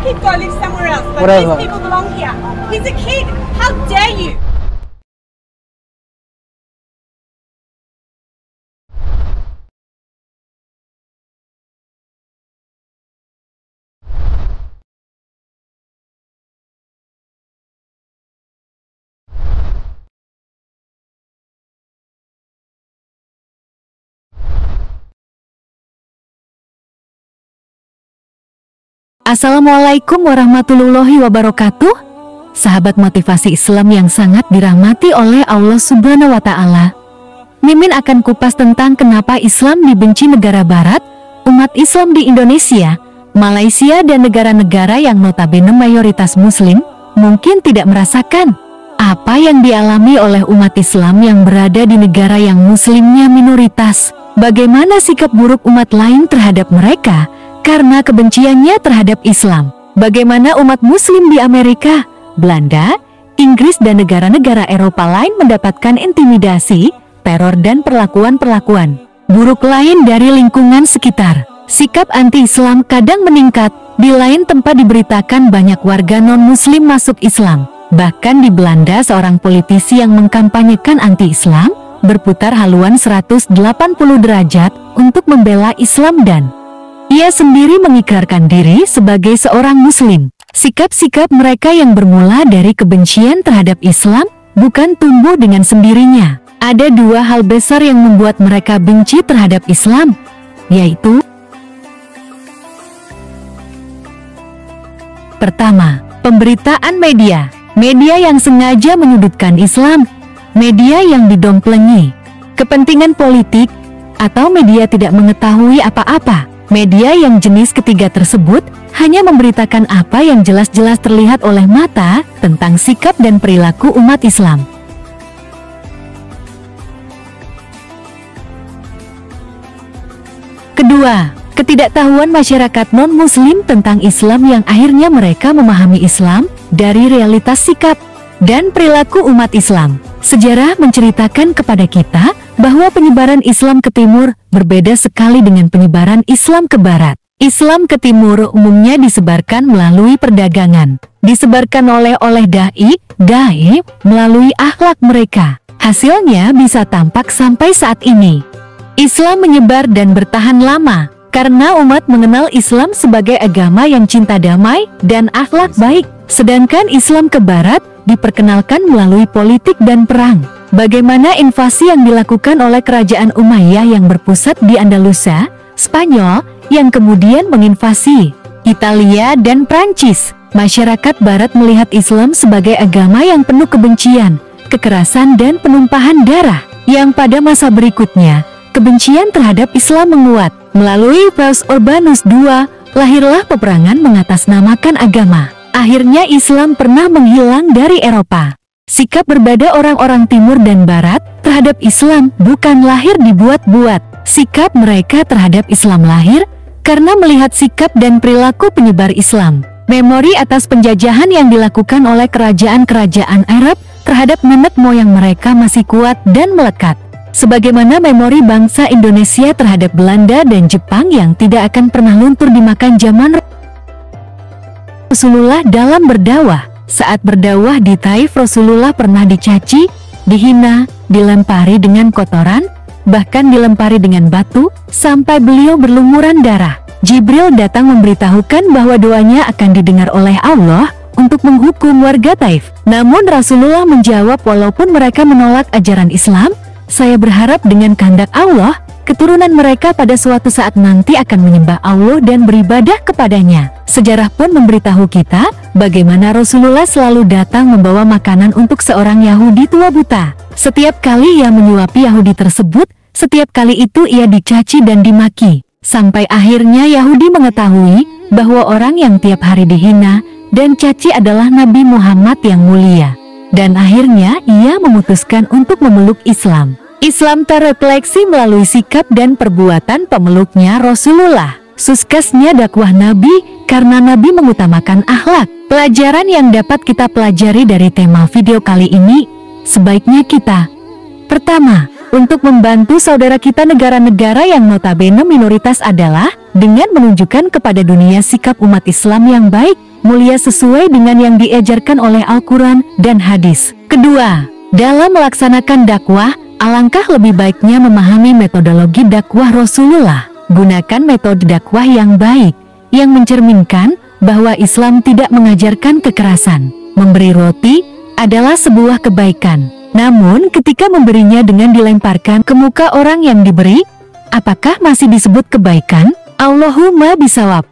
could go live somewhere else, but Whatever. these people belong here. He's a kid. How dare you? Assalamualaikum warahmatullahi wabarakatuh. Sahabat motivasi Islam yang sangat dirahmati oleh Allah Subhanahu wa Ta'ala. Mimin akan kupas tentang kenapa Islam dibenci negara Barat, umat Islam di Indonesia, Malaysia dan negara-negara yang notabene mayoritas Muslim mungkin tidak merasakan apa yang dialami oleh umat Islam yang berada di negara yang Muslimnya minoritas. Bagaimana sikap buruk umat lain terhadap mereka karena kebenciannya terhadap Islam. Bagaimana umat Muslim di Amerika, Belanda, Inggris dan negara-negara Eropa lain mendapatkan intimidasi, teror dan perlakuan-perlakuan buruk lain dari lingkungan sekitar. Sikap anti-Islam kadang meningkat, di lain tempat diberitakan banyak warga non-Muslim masuk Islam. Bahkan di Belanda seorang politisi yang mengkampanyekan anti-Islam berputar haluan 180 derajat untuk membela Islam dan ia sendiri mengikrarkan diri sebagai seorang Muslim. Sikap-sikap mereka yang bermula dari kebencian terhadap Islam bukan tumbuh dengan sendirinya. Ada dua hal besar yang membuat mereka benci terhadap Islam, yaitu: pertama, pemberitaan media. Media yang sengaja menyudutkan Islam, media yang didomplengi kepentingan politik, atau media tidak mengetahui apa-apa. Media yang jenis ketiga tersebut hanya memberitakan apa yang jelas-jelas terlihat oleh mata tentang sikap dan perilaku umat Islam. Kedua, ketidaktahuan masyarakat non-Muslim tentang Islam yang akhirnya mereka memahami Islam dari realitas sikap dan perilaku umat Islam. Sejarah menceritakan kepada kita bahwa penyebaran Islam ke timur berbeda sekali dengan penyebaran Islam ke barat. Islam ke timur umumnya disebarkan melalui perdagangan, disebarkan oleh dai melalui akhlak mereka. Hasilnya bisa tampak sampai saat ini. Islam menyebar dan bertahan lama karena umat mengenal Islam sebagai agama yang cinta damai dan akhlak baik. Sedangkan Islam ke barat diperkenalkan melalui politik dan perang. Bagaimana invasi yang dilakukan oleh kerajaan Umayyah yang berpusat di Andalusia, Spanyol, yang kemudian menginvasi Italia dan Prancis. Masyarakat barat melihat Islam sebagai agama yang penuh kebencian, kekerasan dan penumpahan darah. Yang pada masa berikutnya, kebencian terhadap Islam menguat. Melalui Paus Urbanus II, lahirlah peperangan mengatasnamakan agama. Akhirnya Islam pernah menghilang dari Eropa. Sikap berbeda orang-orang timur dan barat terhadap Islam bukan lahir dibuat-buat. Sikap mereka terhadap Islam lahir karena melihat sikap dan perilaku penyebar Islam. Memori atas penjajahan yang dilakukan oleh kerajaan-kerajaan Arab terhadap nenek moyang mereka masih kuat dan melekat. Sebagaimana memori bangsa Indonesia terhadap Belanda dan Jepang yang tidak akan pernah luntur dimakan zaman Rasulullah dalam berdakwah. Saat berdakwah di Taif, Rasulullah pernah dicaci, dihina, dilempari dengan kotoran, bahkan dilempari dengan batu, sampai beliau berlumuran darah. Jibril datang memberitahukan bahwa doanya akan didengar oleh Allah untuk menghukum warga Taif. Namun Rasulullah menjawab, walaupun mereka menolak ajaran Islam, saya berharap dengan kehendak Allah, keturunan mereka pada suatu saat nanti akan menyembah Allah dan beribadah kepadanya. Sejarah pun memberitahu kita bagaimana Rasulullah selalu datang membawa makanan untuk seorang Yahudi tua buta. Setiap kali ia menyuapi Yahudi tersebut, setiap kali itu ia dicaci dan dimaki. Sampai akhirnya Yahudi mengetahui bahwa orang yang tiap hari dihina dan caci adalah Nabi Muhammad yang mulia. Dan akhirnya ia memutuskan untuk memeluk Islam. Islam terrefleksi melalui sikap dan perbuatan pemeluknya Rasulullah. Suksesnya dakwah Nabi karena Nabi mengutamakan akhlak. Pelajaran yang dapat kita pelajari dari tema video kali ini, sebaiknya kita: pertama, untuk membantu saudara kita negara-negara yang notabene minoritas adalah dengan menunjukkan kepada dunia sikap umat Islam yang baik. mulia sesuai dengan yang diajarkan oleh Al-Quran dan hadis. Kedua, dalam melaksanakan dakwah, alangkah lebih baiknya memahami metodologi dakwah Rasulullah. Gunakan metode dakwah yang baik, yang mencerminkan bahwa Islam tidak mengajarkan kekerasan. Memberi roti adalah sebuah kebaikan. Namun ketika memberinya dengan dilemparkan ke muka orang yang diberi, apakah masih disebut kebaikan? Allahumma bisawab.